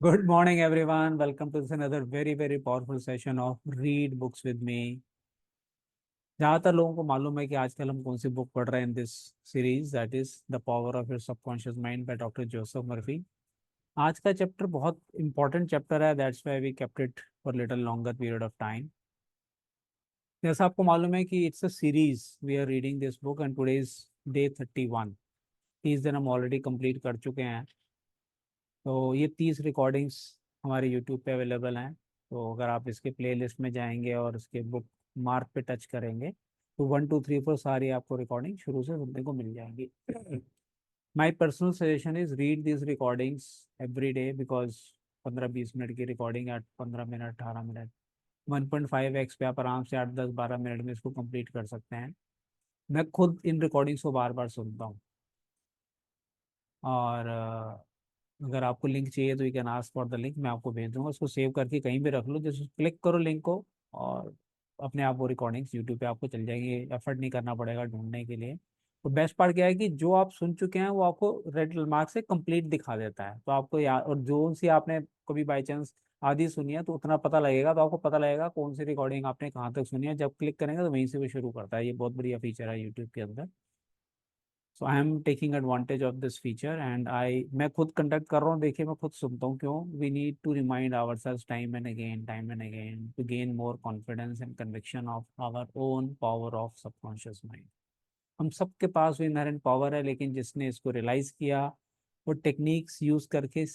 Good morning, everyone. Welcome to this another very powerful session of Read Books with Me. ज़्यादातर लोगों को मालूम है कि आजकल हम कौन सी बुक पढ़ रहे हैं in this series that is the power of your subconscious mind by doctor Joseph Murphy. आज का चैप्टर बहुत इंपॉर्टेंट चैप्टर है, that's why we kept it for little longer period of time. जैसा आपको मालूम है कि it's a series, we are reading this book and today is day 31। 30 दिन हम ऑलरेडी कंप्लीट कर चुके हैं। तो ये 30 रिकॉर्डिंग्स हमारे यूट्यूब पे अवेलेबल हैं। तो अगर आप इसके प्लेलिस्ट में जाएंगे और इसके बुक मार्क पे टच करेंगे तो 1 2 3 4 सारी आपको रिकॉर्डिंग शुरू से सुनने को मिल जाएंगी। My personal suggestion is read this recordings every day because 15 20 minute की रिकॉर्डिंग या 15 मिनट 18 मिनट 1.5x पे आप आराम से 8 10 12 मिनट में इसको कंप्लीट कर सकते हैं। मैं खुद इन रिकॉर्डिंग्स को बार बार सुनता हूँ। और अगर आपको लिंक चाहिए तो you can ask for the link, मैं आपको भेज दूंगा। उसको सेव करके कहीं भी रख लो, जैसे क्लिक करो लिंक को और अपने आप वो रिकॉर्डिंग्स यूट्यूब पे आपको चल जाएगी। एफर्ट नहीं करना पड़ेगा ढूंढने के लिए। तो बेस्ट पार्ट क्या है कि जो आप सुन चुके हैं वो आपको रेड मार्क से कंप्लीट दिखा देता है, तो आपको याद, और जो सी आपने कभी बाई चांस आधी सुनी है तो उतना पता लगेगा, तो आपको पता लगेगा कौन सी रिकॉर्डिंग आपने कहाँ तक सुनी है। जब क्लिक करेंगे तो वहीं से वो शुरू करता है। ये बहुत बढ़िया फीचर है यूट्यूब के अंदर। So I am taking advantage of this feature and I मैं खुद कंडक्ट कर रहा हूँ। देखिए मैं खुद सुनता हूँ। क्यों? We need to remind our selves time and again to gain more confidence and conviction of our own power of subconscious mind. हम सबके पास वो इनहेरेंट पावर है, लेकिन जिसने इसको रियलाइज किया, वो टेक्निक्स यूज करके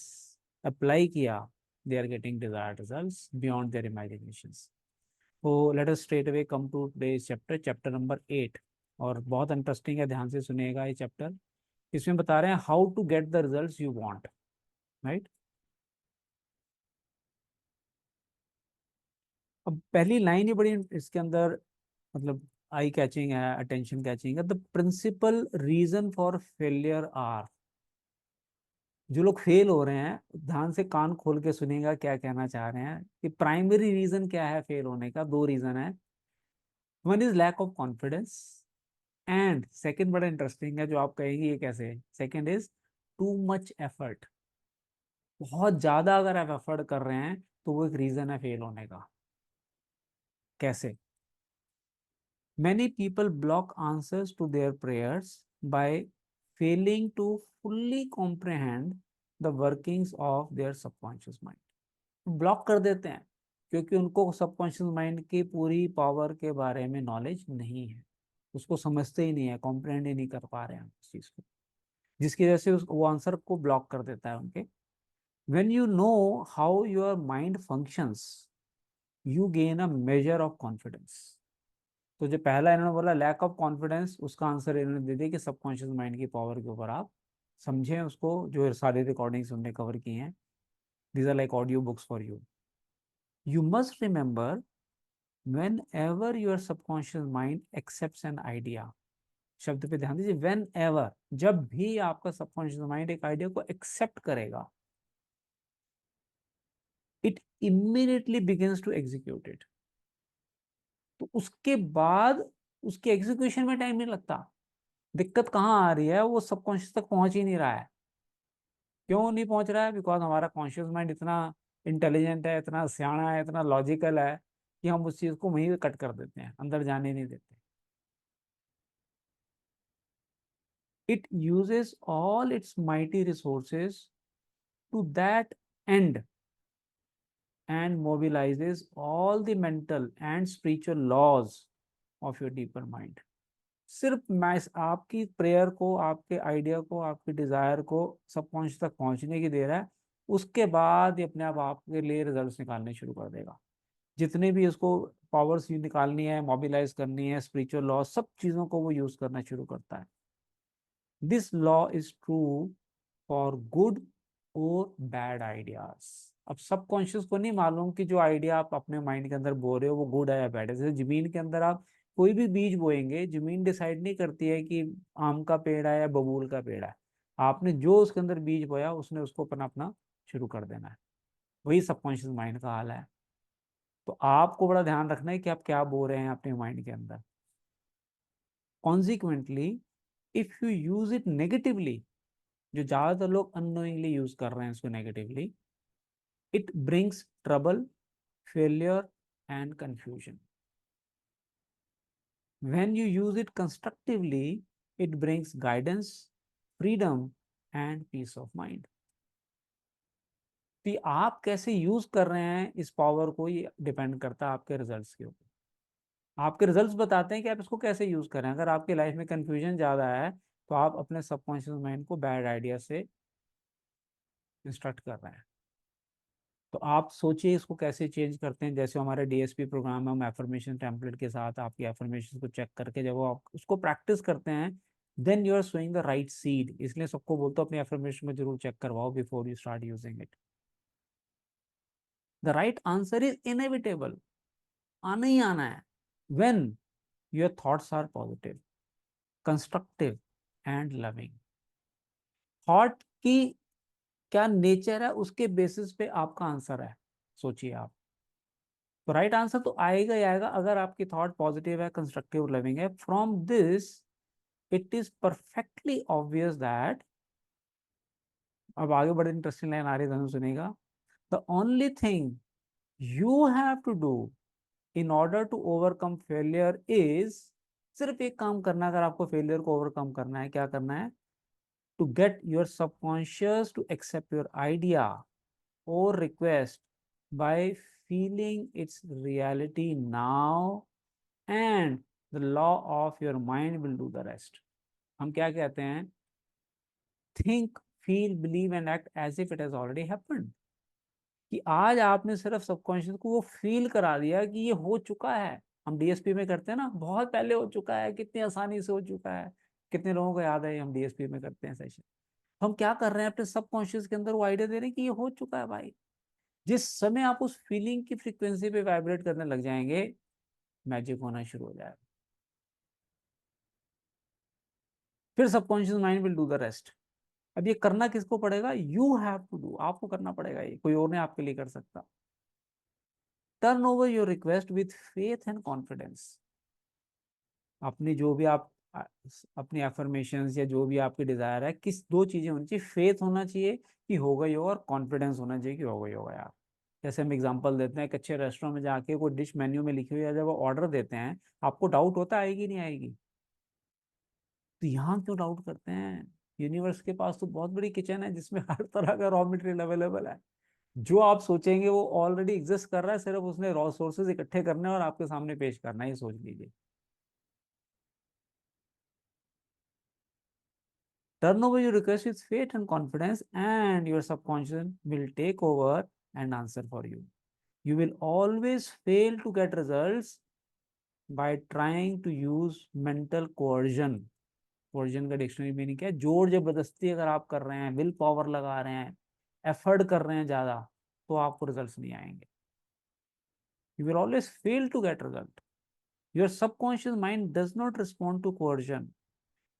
अप्लाई किया, they are getting desired results beyond their imaginations. तो let us straight away come to today's chapter, chapter number 8। और बहुत इंटरेस्टिंग है, ध्यान से सुनिएगा ये चैप्टर। इसमें बता रहे हैं how to get the results you want, right. अब पहली लाइन ही बड़ी इसके अंदर मतलब आई कैचिंग है, अटेंशन कैचिंग है। The principal reason for failure are, जो लोग फेल हो रहे हैं ध्यान से कान खोल के सुनिएगा क्या कहना चाह रहे हैं कि प्राइमरी रीजन क्या है फेल होने का। दो रीजन है। One is lack of confidence and second बड़ा इंटरेस्टिंग है, जो आप कहेंगे ये कैसे। Second is too much effort. बहुत ज्यादा अगर आप एफर्ट कर रहे हैं तो वो एक रीजन है फेल होने का। कैसे? Many people block answers to their prayers by failing to fully comprehend the workings of their subconscious mind. Block कर देते हैं क्योंकि उनको सबकॉन्शियस माइंड की पूरी पावर के बारे में नॉलेज नहीं है। उसको समझते ही नहीं है, कॉम्प्रहेंड ही नहीं कर पा रहे हैं उस चीज को, जिसकी वजह से वो आंसर को ब्लॉक कर देता है उनके। when you know how your mind functions you gain a measure of confidence। तो जो पहला इन्होंने बोला लैक ऑफ कॉन्फिडेंस, उसका आंसर इन्होंने दे दिया कि सबकॉन्शियस माइंड की पावर के ऊपर आप समझें उसको। जो सारी रिकॉर्डिंग्स उन्होंने कवर की हैं, these are like audio books for you. You must remember whenever your subconscious mind accept an idea. शब्द पे ध्यान दीजिए, वेन एवर, जब भी आपका सबकॉन्शियस माइंड एक आइडिया को एक्सेप्ट करेगा, it immediately begins to execute it. तो उसके बाद उसके एग्जीक्यूशन में टाइम नहीं लगता। दिक्कत कहाँ आ रही है, वो सबकॉन्शियस तक पहुंच ही नहीं रहा है। क्यों नहीं पहुंच रहा है? बिकॉज हमारा कॉन्शियस माइंड इतना इंटेलिजेंट है, इतना सियाना है, इतना लॉजिकल है कि हम उस चीज को वहीं पे कट कर देते हैं, अंदर जाने नहीं देते। It uses all its mighty resources to that and and mobilizes all the mental and spiritual laws of your deeper mind। सिर्फ मैं आपकी प्रेयर को, आपके आइडिया को, आपके डिजायर को सबकॉन्शियस तक पहुंचने की देर है। उसके बाद ये अपने आप आपके लिए रिजल्ट्स निकालने शुरू कर देगा। जितने भी इसको पावर्स निकालनी है, मोबिलाइज करनी है, स्पिरिचुअल लॉ, सब चीजों को वो यूज करना शुरू करता है। This law is true for good और बैड आइडियाज। अब सबकॉन्शियस को नहीं मालूम कि जो आइडिया आप अपने माइंड के अंदर बो रहे हो वो गुड है या बैड है। जैसे जमीन के अंदर आप कोई भी बीज बोएंगे, जमीन डिसाइड नहीं करती है कि आम का पेड़ है या बबूल का पेड़ है। आपने जो उसके अंदर बीज बोया उसने उसको अपना अपना शुरू कर देना है। वही सबकॉन्शियस माइंड का हाल है। तो आपको बड़ा ध्यान रखना है कि आप क्या बो रहे हैं अपने माइंड के अंदर। Consequently if you use it negatively, जो ज्यादातर लोग अननोइंगली यूज कर रहे हैं इसको negatively, It brings trouble, failure, and confusion. When you use it constructively, it brings guidance, freedom, and peace of mind. कि आप कैसे यूज कर रहे हैं इस पावर को, ये डिपेंड करता है आपके रिजल्ट्स के ऊपर। आपके रिजल्ट्स बताते हैं कि आप इसको कैसे यूज कर रहे हैं। अगर आपकी लाइफ में कंफ्यूजन ज्यादा है तो आप अपने सबकॉन्शियस माइंड को बैड आइडिया से इंस्ट्रक्ट कर रहे हैं। तो आप सोचिए इसको कैसे चेंज करते हैं। जैसे हमारे डीएसपी प्रोग्राम में हम एफर्मेशन टेम्पलेट के साथ आपकी एफर्मेशन को चेक करके जब वो आप उसको प्रैक्टिस करते हैं, then you are sowing the right seed. इसलिए सबको बोलते हो अपनी एफर्मेशन को जरूर चेक करवाओ before you start using it. The right answer is inevitable, आना ही आना है when your thoughts are positive, constructive and loving. Thought की क्या नेचर है उसके बेसिस पे आपका आंसर है। सोचिए आप, तो राइट आंसर तो आएगा ही आएगा अगर आपकी थॉट पॉजिटिव है, कंस्ट्रक्टिव, लविंग है। From this it is perfectly obvious that, अब आगे बड़े इंटरेस्टिंग लाइन आ रही है, सुनेगा। The only thing you have to do in order to overcome failure is, सिर्फ एक काम करना है अगर आपको फेलियर को ओवरकम करना है। क्या करना है? To get your subconscious to accept your idea or request by feeling its reality now, and the law of your mind will do the rest. हम क्या कहते हैं? think, feel, believe and act as if it has already happened। कि आज आपने सिर्फ subconscious को वो फील करा दिया कि ये हो चुका है। हम डीएसपी में करते हैं ना, बहुत पहले हो चुका है, कितनी आसानी से हो चुका है। कितने लोगों को याद है, हम डीएसपी में करते हैं सेशन। हम क्या कर रहे हैं? अपने सबकॉन्शियस के अंदर वो आइडिया दे रहे हैं कि ये हो चुका है भाई। जिस समय आप उस फीलिंग की फ्रीक्वेंसी पे वाइब्रेट करने लग जाएंगे, मैजिक होना शुरू हो जाएगा। फिर subconscious mind will do the rest. अब ये करना किसको पड़ेगा? यू हैव टू डू, आपको करना पड़ेगा, ये कोई और नहीं आपके लिए कर सकता। Turn over your request with faith and confidence. अपनी जो भी आप अपनी एफर्मेशंस या जो भी आपकी डिजायर है, किस दो चीजें होनी चाहिए? फेथ होना चाहिए कि होगा ही होगा, और कॉन्फिडेंस होना चाहिए कि होगा ही होगा यार। जैसे हम एग्जांपल देते हैं, एक अच्छे रेस्टोरेंट में जाके कोई डिश मेन्यू में लिखी हुई है, जब वो ऑर्डर देते हैं आपको डाउट होता है आएगी नहीं आएगी। तो यहाँ क्यों डाउट करते हैं? यूनिवर्स के पास तो बहुत बड़ी किचन है जिसमें हर तरह का रॉ मटेरियल अवेलेबल है। जो आप सोचेंगे वो ऑलरेडी एग्जिस्ट कर रहा है, सिर्फ उसने रॉ सोर्सेज इकट्ठे करने और आपके सामने पेश करना है, ये सोच लीजिए। Turn over your request with faith and confidence, and your subconscious will take over and answer for you. You will always fail to get results by trying to use mental coercion। Coercion का dictionary meaning क्या है? जोर जबरदस्ती अगर आप कर रहे हैं, विल पावर लगा रहे हैं, एफर्ट कर रहे हैं ज्यादा, तो आपको रिजल्ट्स नहीं आएंगे। You will always fail to get result. Your subconscious mind does not respond to coercion,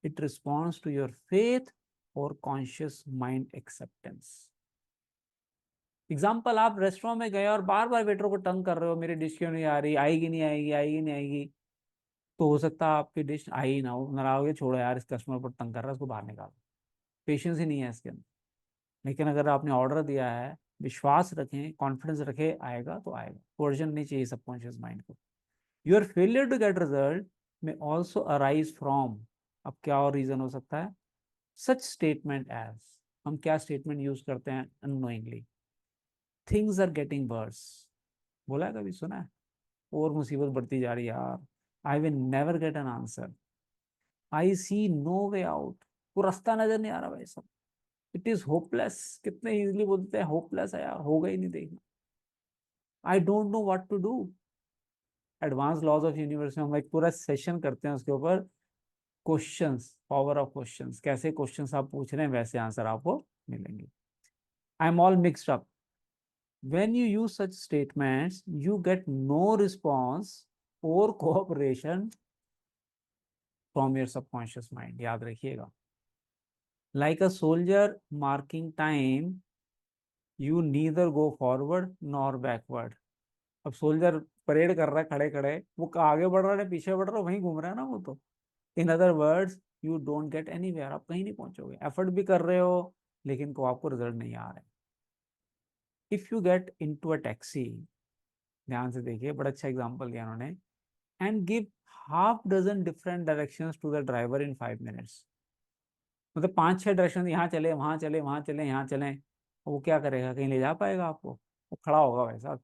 it responds to your faith और कॉन्शियस माइंड एक्सेप्टेंस। एग्जाम्पल, आप रेस्टोरेंट में गए और बार बार वेटर को तंग कर रहे हो, मेरी डिश क्यों नहीं आ रही, आएगी नहीं आएगी, आएगी नहीं आएगी। तो हो सकता है आपकी डिश आई ही ना हो, नाराज हो गए, छोड़ो यार इस कस्टमर पर तंग कर रहा है, उसको बाहर निकालो। पेशेंस ही नहीं है इसके अंदर। लेकिन अगर आपने ऑर्डर दिया है, विश्वास रखें, कॉन्फिडेंस रखें, आएगा तो आएगा। कोर्जन नहीं चाहिए सबकॉन्शियस माइंड को। Your failure to get result may also arise from, अब क्या और रीजन हो सकता है? सच स्टेटमेंट एज, हम क्या स्टेटमेंट यूज करते हैं unknowingly? Things are getting worse, बोला है कभी, सुना है? और मुसीबत बढ़ती जा रही है यार। I will never get an answer, I see no way out, वो रास्ता नजर नहीं आ रहा भाई साहब। इट इज होपलेस, कितने इजीली बोलते हैं होपलेस है यार, होगा ही नहीं, देखना। I don't know what to do. Advance laws of universe में हम एक पूरा सेशन करते हैं उसके ऊपर। क्वेश्चंस, पावर ऑफ क्वेश्चंस, कैसे क्वेश्चंस आप पूछ रहे हैं वैसे आंसर आपको मिलेंगे। I am all mixed up. When you use such statements, you get no response or cooperation from your subconscious mind। याद रखिएगा। Like a soldier marking time, you neither go forward nor backward। अब soldier parade कर रहा है खड़े खड़े, वो आगे बढ़ रहा है पीछे बढ़ रहा है, वहीं घूम रहा है ना वो तो। In other words, you don't get anywhere, आप कहीं नहीं पहुंचोगे। एफर्ट भी कर रहे हो लेकिन को आपको रिजल्ट नहीं आ रहे। If you get into a taxi, ध्यान से देखिए, बड़ा अच्छा एग्जांपल दिया उन्होंने, and give half dozen different directions to the driver in 5 minutes, मतलब 5-6 डायरेक्शन, यहाँ चले, वहां चले, वहां चले, यहाँ चले, वो क्या करेगा, कहीं ले जा पाएगा आपको? वो खड़ा होगा वैसा।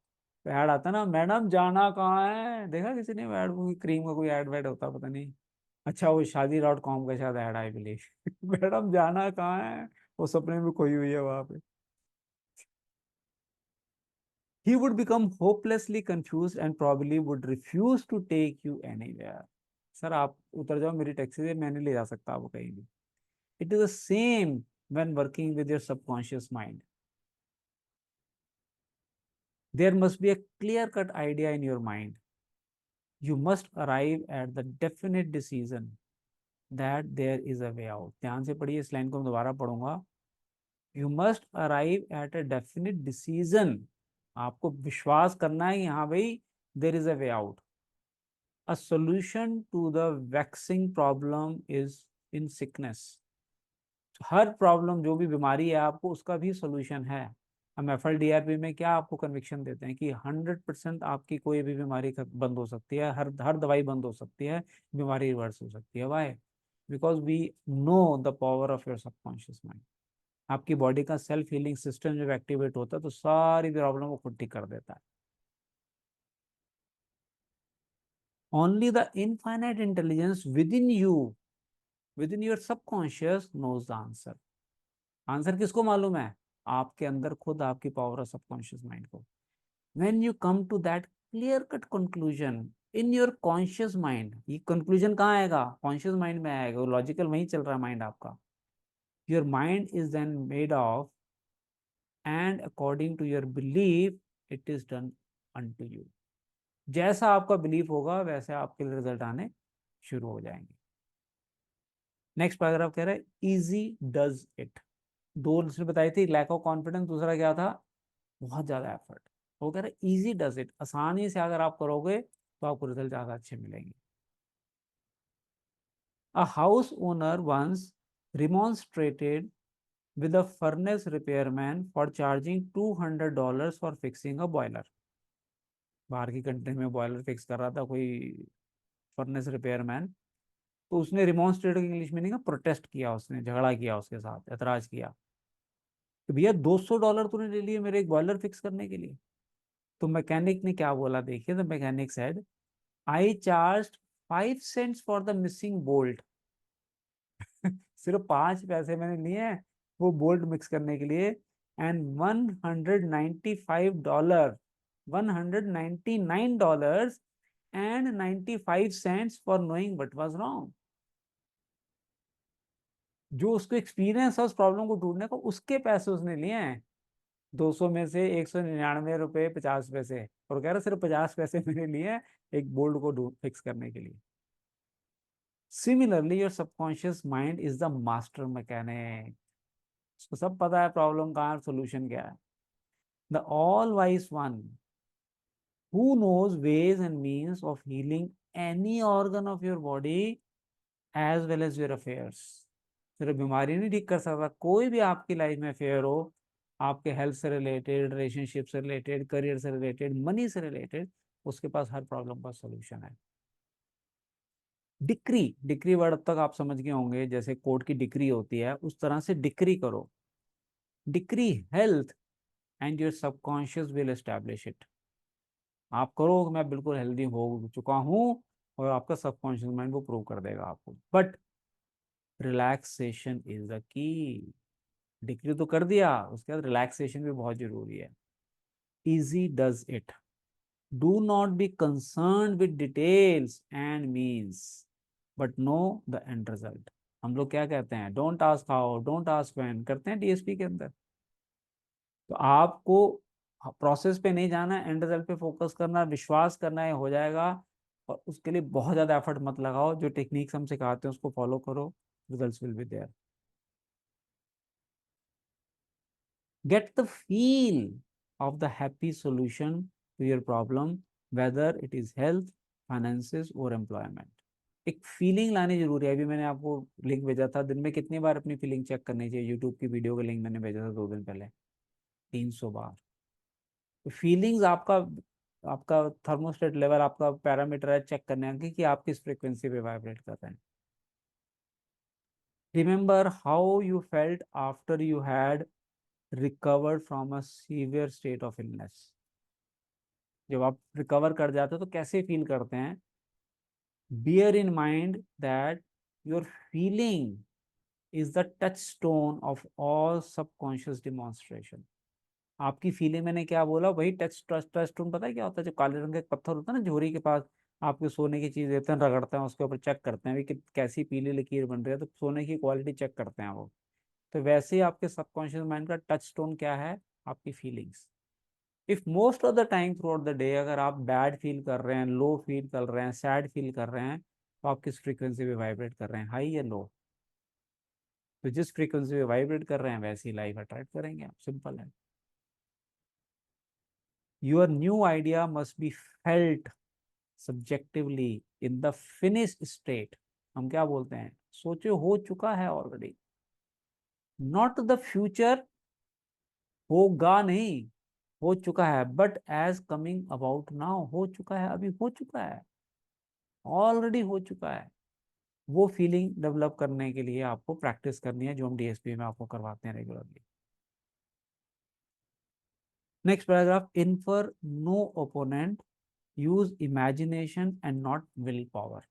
ऐड आता ना, मैडम जाना कहाँ है, देखा किसी ने ऐड? वो क्रीम का कोई ऐड वैड होता पता नहीं। अच्छा, वो शादी.com का शायद ऐड आई बिलीव। मैडम जाना कहाँ है, वो सपने में खोई हुई है वहां पे। He would become hopelessly confused and probably would refuse to take you anywhere. Sir आप उतर जाओ मेरी टैक्सी से, मैं नहीं ले जा सकता आपको कहीं भी। It is the same when working with your subconscious mind. There must be a clear-cut idea in your mind. You must arrive at the definite decision that there is a way out. ध्यान से पढ़िए, इस line को मैं दोबारा पढ़ूंगा। You must arrive at a definite decision. आपको विश्वास करना है कि हाँ भाई, there is a way out. A solution to the vexing problem is in sickness. Her problem, जो भी बीमारी है आपको, उसका भी सोल्यूशन है। हम FLDRP में क्या आपको कन्विक्शन देते हैं कि 100% आपकी कोई भी बीमारी बंद हो सकती है, हर हर दवाई बंद हो सकती है, बीमारी रिवर्स हो सकती है। Why? Because we know the power of your subconscious mind. आपकी बॉडी का सेल्फ हीलिंग सिस्टम जब एक्टिवेट होता है तो सारी प्रॉब्लम को खुद ठीक कर देता है। Only the infinite intelligence within you, within your subconscious knows the answer. Answer किसको मालूम है? आपके अंदर खुद, आपकी पावर ऑफ सबकॉन्शियस माइंड को। When you come to that clear cut conclusion in your conscious mind, ये conclusion कहाँ आएगा? कॉन्शियस माइंड में आएगा, लॉजिकल वहीं चल रहा है माइंड आपका। Your mind is then made of and according to your belief it is done unto you. जैसा आपका बिलीफ होगा वैसे आपके रिजल्ट आने शुरू हो जाएंगे। नेक्स्ट पैराग्राफ कह रहा है इजी डज इट। दो उसने बताई थी, लैक ऑफ कॉन्फिडेंस, दूसरा क्या था? बहुत ज्यादा एफर्ट। वो कह रहे इजी डज इट, आसानी से अगर आप करोगे तो आपको रिजल्ट ज्यादा अच्छे मिलेंगे। A house owner once remonstrated with a furnace repairman for charging $200 for fixing a boiler। बाहर की कंट्री में बॉयलर फिक्स कर रहा था कोई फर्नेस रिपेयरमैन, तो उसने रिमॉन्स्ट्रेट की इंग्लिश में नहीं का, प्रोटेस्ट किया, उसने झगड़ा किया, उसके साथ एतराज किया कि भैया $200 तूने ले लिए मेरे एक बॉयलर फिक्स करने के लिए। तो मैकेनिक ने क्या बोला देखिए, the mechanic said I charge 5 cents for the missing bolt. सिर्फ 5 पैसे मैंने लिए हैं वो बोल्ट मिक्स करने के लिए। And $199 for knowing what was wrong. जो उसको एक्सपीरियंस है उस प्रॉब्लम को ढूंढने को, उसके पैसे उसने लिए हैं। 200 में से 199 रुपये 50 पैसे, और कह रहा सिर्फ 50 पैसे मैंने लिए हैं एक बोल्ट को फिक्स करने के लिए। Similarly your subconscious mind is the master mechanic. उसको सब पता है प्रॉब्लम कहाँ है, सोल्यूशन क्या है। The all wise one who knows ways and means of healing any organ of your body as well as your affairs. सिर्फ बीमारी नहीं ठीक कर सकता, कोई भी आपकी लाइफ में अफेयर हो, आपके हेल्थ से रिलेटेड, रिलेशनशिप से रिलेटेड, करियर से रिलेटेड, मनी से रिलेटेड, उसके पास हर प्रॉब्लम का सोल्यूशन है। डिक्री, डिक्री वर्ड अब तक आप समझ गए होंगे, जैसे कोर्ट की डिक्री होती है उस तरह से डिक्री करो। Decree health and your subconscious will establish it. आप करो कि मैं बिल्कुल हेल्दी हो चुका हूँ, और आपका सबकॉन्शियस माइंड वो प्रूव कर देगा आपको। But relaxation is the key. Decree तो कर दिया, उसके बाद रिलैक्सेशन भी बहुत जरूरी है। Easy does it, do not be concern with details and means but know the end result. हम लोग क्या कहते हैं, don't ask how, don't ask when, करते हैं DSP के अंदर। तो आपको प्रोसेस पे नहीं जाना, एंड रिजल्ट पे फोकस करना, विश्वास करना है हो जाएगा। और उसके लिए बहुत ज्यादा एफर्ट मत लगाओ, जो टेक्निक्स हम सिखाते हैं उसको फॉलो करो, results will be there. Get the feel of the happy solution to your problem, whether it is health, finances or employment। एक फीलिंग लानी जरूरी है। अभी मैंने आपको लिंक भेजा था, दिन में कितनी बार अपनी फीलिंग चेक करनी चाहिए? यूट्यूब की वीडियो का लिंक मैंने भेजा था 2 दिन पहले, 300 बार। फीलिंग्स आपका आपका थर्मोस्टेट लेवल, आपका पैरामीटर है चेक करने का कि आप किस फ्रीक्वेंसी पे वाइब्रेट कर रहे हैं. Remember how you felt after you had recovered from a severe state of illness. जब आप रिकवर कर जाते हो तो कैसे फील करते हैं. bear in mind that your feeling is the touchstone of all subconscious demonstration. आपकी फीलिंग, मैंने क्या बोला, वही टच टचस्टोन. पता है क्या होता है? जो काले रंग का एक पत्थर होता है ना झोरी के पास, आपके सोने की चीज देते हैं, रगड़ते हैं उसके ऊपर, चेक करते हैं भी कि कैसी पीली लकीर बन रही है, तो सोने की क्वालिटी चेक करते हैं वो. तो वैसे ही आपके सबकॉन्शियस माइंड का टच स्टोन क्या है? आपकी feelings. If most of the time through out the day अगर आप बैड फील कर रहे हैं, लो फील कर रहे हैं, सैड फील कर रहे हैं, तो आप किस फ्रीक्वेंसी पे वाइब्रेट कर रहे हैं, हाई या लो? तो जिस फ्रीक्वेंसी पे वाइब्रेट कर रहे हैं वैसी लाइफ अट्रैक्ट करेंगे आप. सिंपल है. Your new idea must be felt subjectively in the finished state. हम क्या बोलते हैं? सोचो हो चुका है ऑलरेडी. नॉट द फ्यूचर, होगा नहीं, हो चुका है. But as coming about now, हो चुका है, अभी हो चुका है, ऑलरेडी हो चुका है. वो फीलिंग डेवलप करने के लिए आपको प्रैक्टिस करनी है, जो हम डीएसपी में आपको करवाते हैं regularly. Next paragraph. Infer no opponent, use imagination and not will power.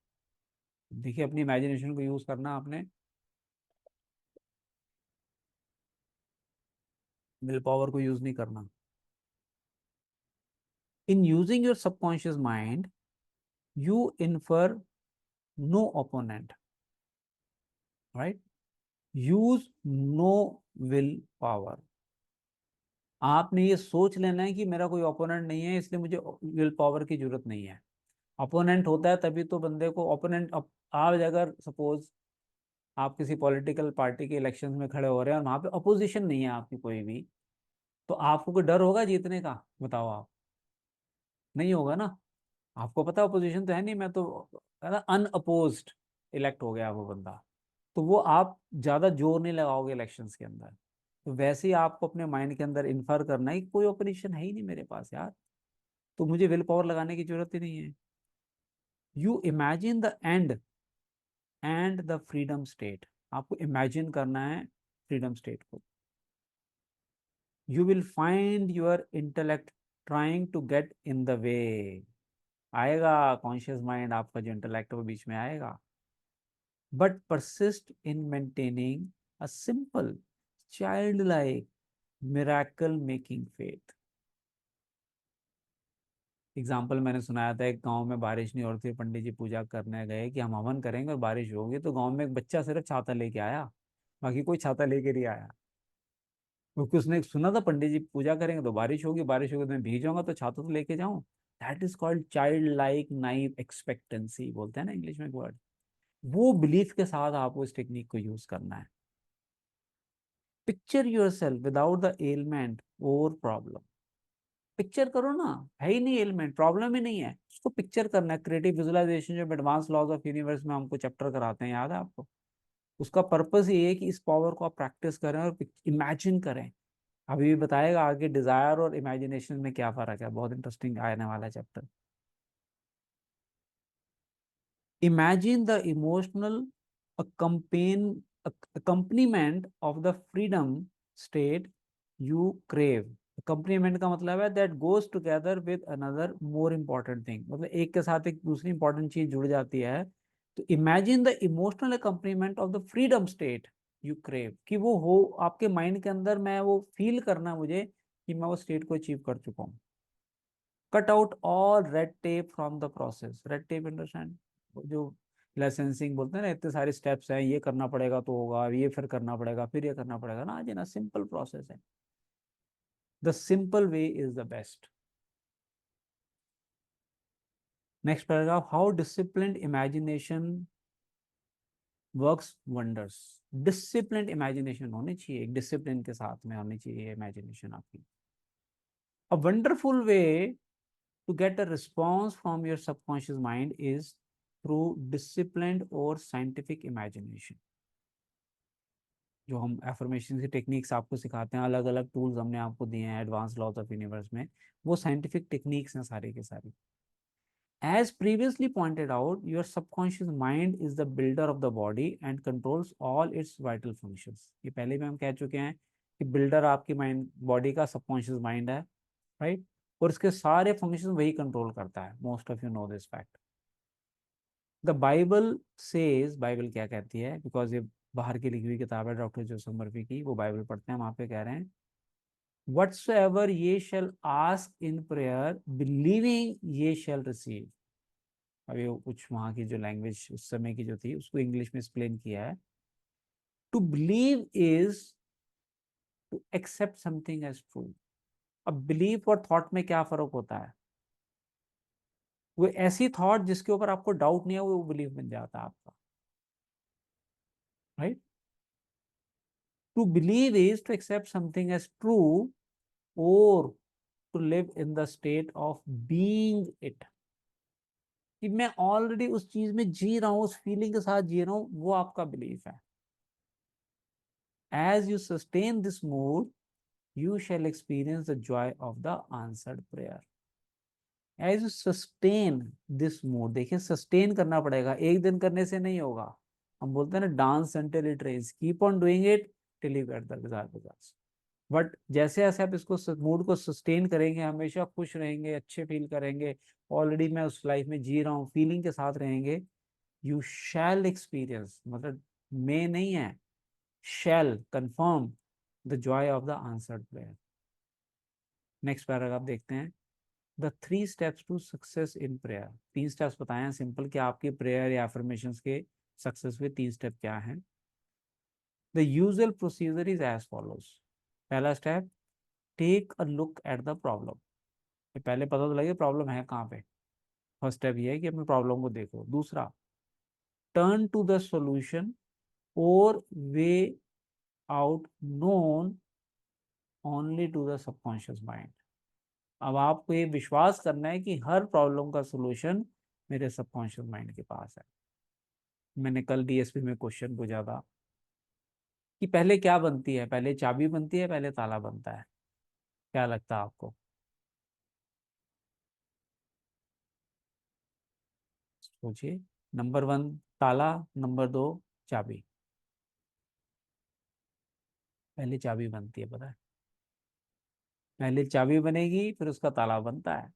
देखिए, अपनी इमेजिनेशन को यूज करना आपने, विल पावर को यूज नहीं करना. In using your subconscious mind you infer no opponent, right. Use no will power. आपने ये सोच लेना है कि मेरा कोई ओपोनेंट नहीं है, इसलिए मुझे विल पावर की जरूरत नहीं है. अपोनेंट होता है तभी तो बंदे को ओपोनेंट. आप अगर सपोज आप किसी पॉलिटिकल पार्टी के इलेक्शंस में खड़े हो रहे हैं और वहां पे अपोजिशन नहीं है आपकी कोई भी, तो आपको कोई डर होगा जीतने का? बताओ आप. नहीं होगा ना. आपको पता है अपोजिशन तो है नहीं, मैं तो अनअपोज्ड इलेक्ट हो गया वो बंदा. तो वो आप ज्यादा जोर नहीं लगाओगे इलेक्शंस के अंदर. तो वैसे ही आपको अपने माइंड के अंदर इन्फर करना है कि कोई ऑपोजिशन है ही नहीं मेरे पास यार, तो मुझे विल पावर लगाने की जरूरत ही नहीं है. You imagine the end and the freedom state. आपको इमेजिन करना है फ्रीडम स्टेट को. You will find your intellect trying to get in the way. आएगा कॉन्शियस माइंड, आपका जो इंटेलेक्ट वो बीच में आएगा. But persist in maintaining a simple child like miracle making faith. Example मैंने सुनाया था, एक गांव में बारिश नहीं हो रही थी, पंडित जी पूजा करने गए कि हम हवन करेंगे और बारिश होगी, तो गांव में एक बच्चा सिर्फ छाता लेके आया, बाकी कोई छाता लेके नहीं आया. क्योंकि उसने सुना था पंडित जी पूजा करेंगे तो बारिश होगी, बारिश होगी तो मैं भीग जाऊंगा, तो छाता तो लेके जाऊं. That is called child like naive expectancy, बोलते हैं ना इंग्लिश में एक वर्ड. वो बिलीफ के साथ आपको इस टेक्निक को यूज करना है. Picture your self without the element और प्रॉब्लम. पिक्चर करो ना, है ही नहीं एलिमेंट, प्रॉब्लम ही नहीं है, उसको पिक्चर करना है. क्रिएटिव विजुअलाइजेशन जो एडवांस लॉज ऑफ यूनिवर्स में हमको चैप्टर कराते हैं, याद है आपको? उसका पर्पस ये है कि इस पावर को आप प्रैक्टिस करें और इमेजिन करें. अभी भी बताएगा आगे डिजायर और इमेजिनेशन में क्या फर्क है, बहुत इंटरेस्टिंग आने वाला chapter. Imagine the emotional accompaniment of the freedom state you crave. accompaniment का मतलब है that goes together with another more important thing. मतलब एक के साथ एक दूसरी इंपॉर्टेंट चीज जुड़ जाती है. तो imagine the emotional accompaniment of the freedom state you crave, कि वो हो आपके माइंड के अंदर, मैं वो फील करना मुझे कि मैं वो स्टेट को अचीव कर चुका हूँ. Cut out all red tape from the process. Red tape understand, जो लाइसेंसिंग बोलते हैं ना, इतने सारे स्टेप्स हैं, ये करना पड़ेगा तो होगा, ये फिर करना पड़ेगा, फिर ये करना पड़ेगा ना. आज ना सिंपल प्रोसेस है. The simple way is the best. Next paragraph. How disciplined imagination works wonders. Disciplined imagination होनी चाहिए, एक डिसिप्लिन के साथ में होनी चाहिए इमेजिनेशन आपकी. A wonderful way to get a response from your subconscious mind is through disciplined or scientific imagination. जो हम एफर्मेशन की टेक्निक्स आपको सिखाते हैं, अलग अलग टूल्स हमने आपको दिए हैं एडवांस लॉज ऑफ यूनिवर्स में, वो साइंटिफिक टेक्निक्स हैं सारी की सारी। As previously pointed out, your subconscious mind is the builder of the body and controls all its vital functions. ये पहले भी हम कह चुके हैं कि बिल्डर आपकी माइंड बॉडी का सबकॉन्शियस माइंड है, राइट, और इसके सारे फंक्शन वही कंट्रोल करता है। Most of you know this fact. The Bible says, Bible क्या कहती है, बिकॉज ये बाहर की लिखी हुई किताब है डॉक्टर जोसेफ मर्फी की, वो बाइबल पढ़ते हैं, वहां पे कह रहे हैं whatsoever ye shall ask in prayer believing ye shall receive। अभी वो कुछ वहाँ की जो लैंग्वेज उस समय की जो थी उसको इंग्लिश में एक्सप्लेन किया है। To believe is to accept something as true. अब बिलीव और थॉट में क्या फर्क होता है? वो ऐसी थॉट जिसके ऊपर आपको डाउट नहीं है वो बिलीव बन जाता है आपका, right. To believe is to accept something as true और to live in the state of being it, कि मैं ऑलरेडी उस चीज में जी रहा हूँ, उस फीलिंग के साथ जी रहा हूँ, वो आपका बिलीफ है। As you sustain this mood you shall experience the joy of the answered prayer। as you sustain this mood, देखिए सस्टेन करना पड़ेगा, एक दिन करने से नहीं होगा। हम बोलते हैं ना dance until it rains, keep on doing it till you get the results। But जैसे जैसे आप इसको मूड को सस्टेन करेंगे, हमेशा खुश रहेंगे, अच्छे फील करेंगे, ऑलरेडी मैं उस लाइफ में जी रहा हूँ फीलिंग के साथ रहेंगे, यू शैल एक्सपीरियंस, मतलब मे नहीं है, shall confirm the joy of the answered prayer. Next paragraph देखते हैं। The 3 steps to success in prayer. 3 steps बताए हैं सिंपल कि आपके प्रेयर या अफर्मेशन के सक्सेस में 3 स्टेप क्या हैं। The usual procedure is as follows. पहला step, take a look at the problem. पहले पता तो लगे प्रॉब्लम है कहाँ पे। फर्स्ट स्टेप ये है कि अपने प्रॉब्लम को देखो। दूसरा, टर्न टू द सॉल्यूशन और way out known only to the subconscious mind. अब आपको ये विश्वास करना है कि हर प्रॉब्लम का सॉल्यूशन मेरे सबकॉन्शियस माइंड के पास है। मैंने कल डीएसपी में क्वेश्चन पूछा था कि पहले क्या बनती है, पहले चाबी बनती है पहले ताला बनता है? क्या लगता है आपको? सोचिए। नंबर 1 ताला, नंबर 2 चाबी। पहले चाबी बनती है, पता है? पहले चाबी बनेगी फिर उसका ताला बनता है।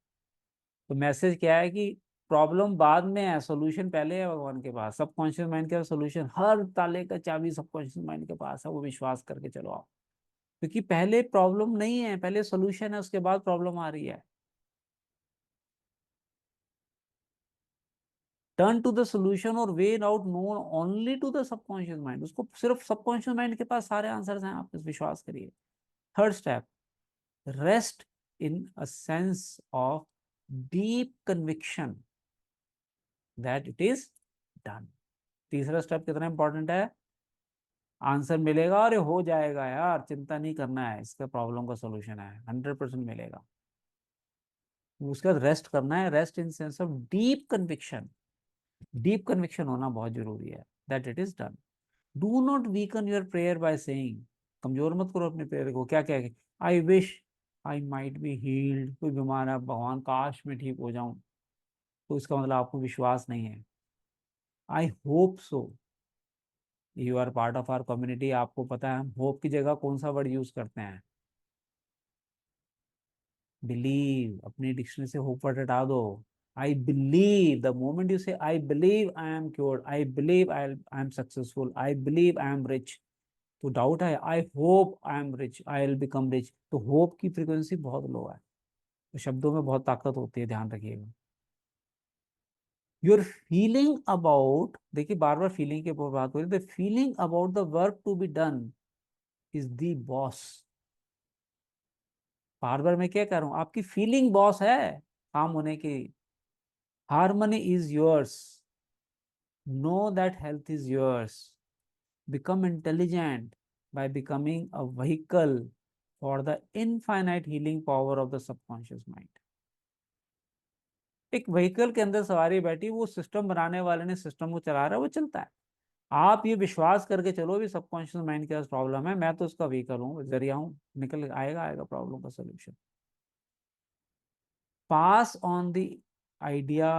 तो मैसेज क्या है कि प्रॉब्लम बाद में है, सॉल्यूशन पहले है भगवान के पास। सबकॉन्शियस माइंड का सॉल्यूशन, हर ताले का चाबी सबकॉन्शियस माइंड के पास है, वो विश्वास करके चलो आप। क्योंकि पहले प्रॉब्लम नहीं है, पहले सॉल्यूशन है, उसके बाद प्रॉब्लम आ रही है। टर्न टू द सोल्यूशन और way out known only to the subconscious mind. उसको सिर्फ सबकॉन्शियस माइंड के पास सारे आंसर्स हैं, आप इस विश्वास करिए। Third step, rest in a sense of deep conviction that it is done. तीसरा स्टेप कितना इंपॉर्टेंट है? आंसर मिलेगा और ये हो जाएगा यार, चिंता नहीं करना है, इसका प्रॉब्लम का सोल्यूशन है, 100% मिलेगा। उसके बाद रेस्ट करना है, rest in sense of deep conviction. Deep conviction होना बहुत जरूरी है that it is done. Do not weaken your prayer by saying. कमजोर मत करो अपने प्रेयर को। क्या क्या? I wish I might be healed. कोई बीमार है, भगवान काश मैं ठीक हो जाऊं, तो इसका मतलब आपको विश्वास नहीं है। I hope so. You are part of our community, आपको पता है हम होप की जगह कौन सा वर्ड यूज करते हैं? बिलीव। अपनी डिक्शनरी से होप वर्ड हटा दो। I believe, the moment you say I believe I am cured, I believe I am successful, I believe I am rich, तो डाउट है, I hope I am rich, I will become rich, तो hope की frequency बहुत low है। तो शब्दों में बहुत ताकत होती है, ध्यान रखिएगा। योर फीलिंग अबाउट, देखिए बार बार फीलिंग के ऊपर बात हो रही है, the feeling about the work to be done is the boss. बार बार मैं क्या कह रहा हूं, आपकी फीलिंग बॉस है काम होने की। Harmony is yours, know that health is yours, become intelligent by becoming a vehicle for the infinite healing power of the subconscious mind। एक व्हीकल के अंदर सवारी बैठी, वो सिस्टम बनाने वाले ने सिस्टम को चला रहा है, वो चलता है। आप ये विश्वास करके चलो भी सबकॉन्शियस माइंड के पास प्रॉब्लम है, मैं तो उसका व्हीकल हूँ, जरिया हूँ, निकल आएगा आएगा प्रॉब्लम का solution. Pass on the idea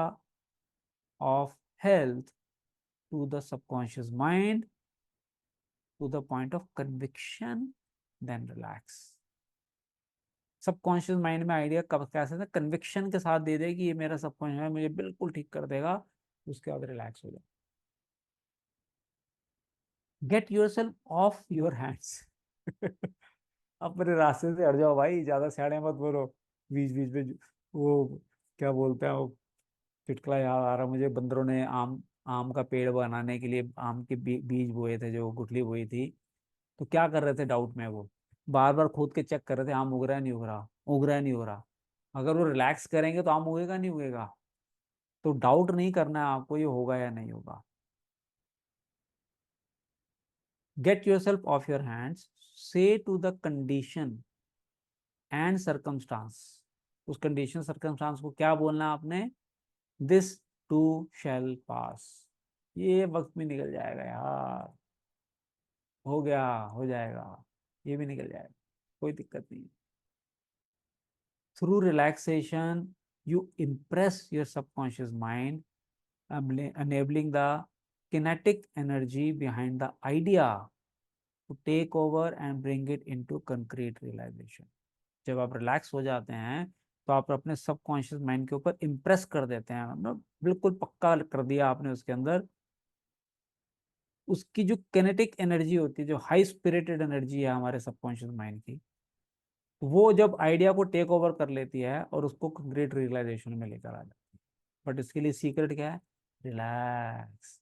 of health to the subconscious mind to the point of conviction, then relax। Subconscious mind में आइडिया कब कैसे ना कन्विक्शन के साथ दे दे कि ये मेरा सबकॉन्शियस है, मुझे बिल्कुल ठीक कर देगा, उसके बाद रिलैक्स हो जाए। Gate yourself off your hands. अपने रास्ते से हट जाओ भाई, ज्यादा सियाने मत बोलो। बीच बीच में वो क्या बोलते हैं, वो चुटकुला याद आ रहा मुझे, बंदरों ने आम आम का पेड़ बनाने के लिए आम के बीज बोए थे, जो गुठली बोई थी। तो क्या कर रहे थे डाउट में, वो बार बार खोद के चेक कर रहे थे आम उग रहा है नहीं उग रहा, उग रहा है नहीं उग रहा। अगर वो रिलैक्स करेंगे तो आम उगेगा नहीं उगेगा। तो डाउट नहीं करना है आपको, ये होगा या नहीं होगा। Get yourself off your hands, say to the condition and circumstance. उस कंडीशन सर्कमस्टांस को क्या बोलना है आपने, दिस टू शैल पास। ये वक्त भी निकल जाएगा यार, हो गया, हो जाएगा, ये भी निकल जाएगा, कोई दिक्कत नहीं। Through relaxation, you impress your subconscious mind, enabling the kinetic energy behind the idea to take over and bring it into concrete realization। जब आप रिलैक्स हो जाते हैं तो आप अपने सबकॉन्शियस माइंड के ऊपर इम्प्रेस कर देते हैं, मतलब बिल्कुल पक्का कर दिया आपने उसके अंदर। उसकी जो किनेटिक एनर्जी होती है, जो हाई स्पिरिटेड एनर्जी है हमारे सबकॉन्शियस माइंड की, वो जब आइडिया को टेक ओवर कर लेती है और उसको कंक्रीट रियलाइजेशन में लेकर आ जाती है। बट इसके लिए सीक्रेट क्या है, रिलैक्स।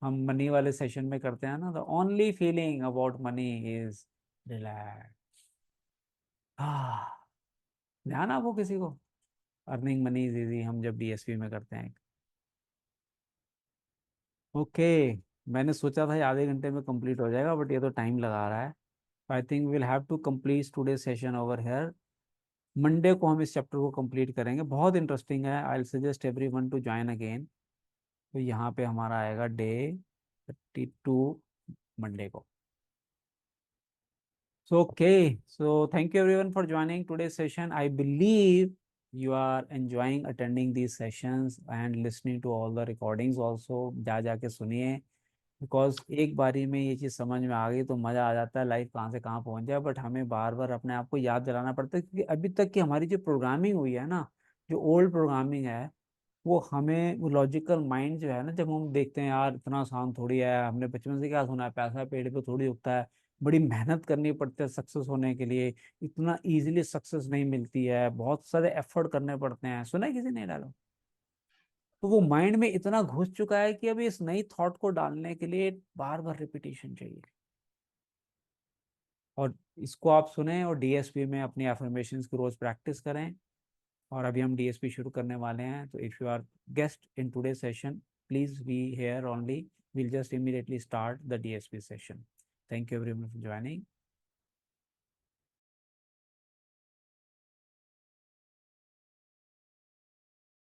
हम मनी वाले सेशन में करते हैं ना, the only feeling about money is relax. हाँ, ध्यान आपको किसी को, अर्निंग मनी इज इजी, हम जब डीएसपी में करते हैं। ओके, मैंने सोचा था ये आधे घंटे में कंप्लीट हो जाएगा, बट ये तो टाइम लगा रहा है। I think will have to complete today session over here. Monday को हम इस चैप्टर को कंप्लीट करेंगे, बहुत इंटरेस्टिंग है। I suggest every one two join again. तो यहाँ पे हमारा आएगा डे 32 मंडे को। So okay, so thank you everyone for joining today's session. I believe you are enjoying attending these sessions and listening to all the recordings also। जा जाके सुनिए, because एक बारी में ये चीज़ समझ में आ गई तो मज़ा आ जाता है, लाइफ कहाँ से कहाँ पहुँच जाए। बट हमें बार बार अपने आप को याद दिलाना पड़ता है, क्योंकि अभी तक की हमारी जो प्रोग्रामिंग हुई है ना, जो ओल्ड प्रोग्रामिंग है, वो हमें वो लॉजिकल माइंड जो है ना, जब हम देखते हैं यार इतना आसान थोड़ी है, हमने बचपन से क्या सुना है, पैसा पेड़ पे थोड़ी उगता है, बड़ी मेहनत करनी पड़ती है सक्सेस होने के लिए, इतना इजीली सक्सेस नहीं मिलती है, बहुत सारे एफर्ट करने पड़ते हैं, सुना है किसी ने डालो। तो वो माइंड में इतना घुस चुका है कि अभी इस नई थॉट को डालने के लिए बार बार रिपीटेशन चाहिए। और इसको आप सुने और डीएसपी में अपनी एफर्मेशंस की रोज प्रैक्टिस करें। और अभी हम डीएसपी शुरू करने वाले हैं, तो if you our guest in today session, please be here only. Will just immediately start the DSP session. Thank you everyone for joining.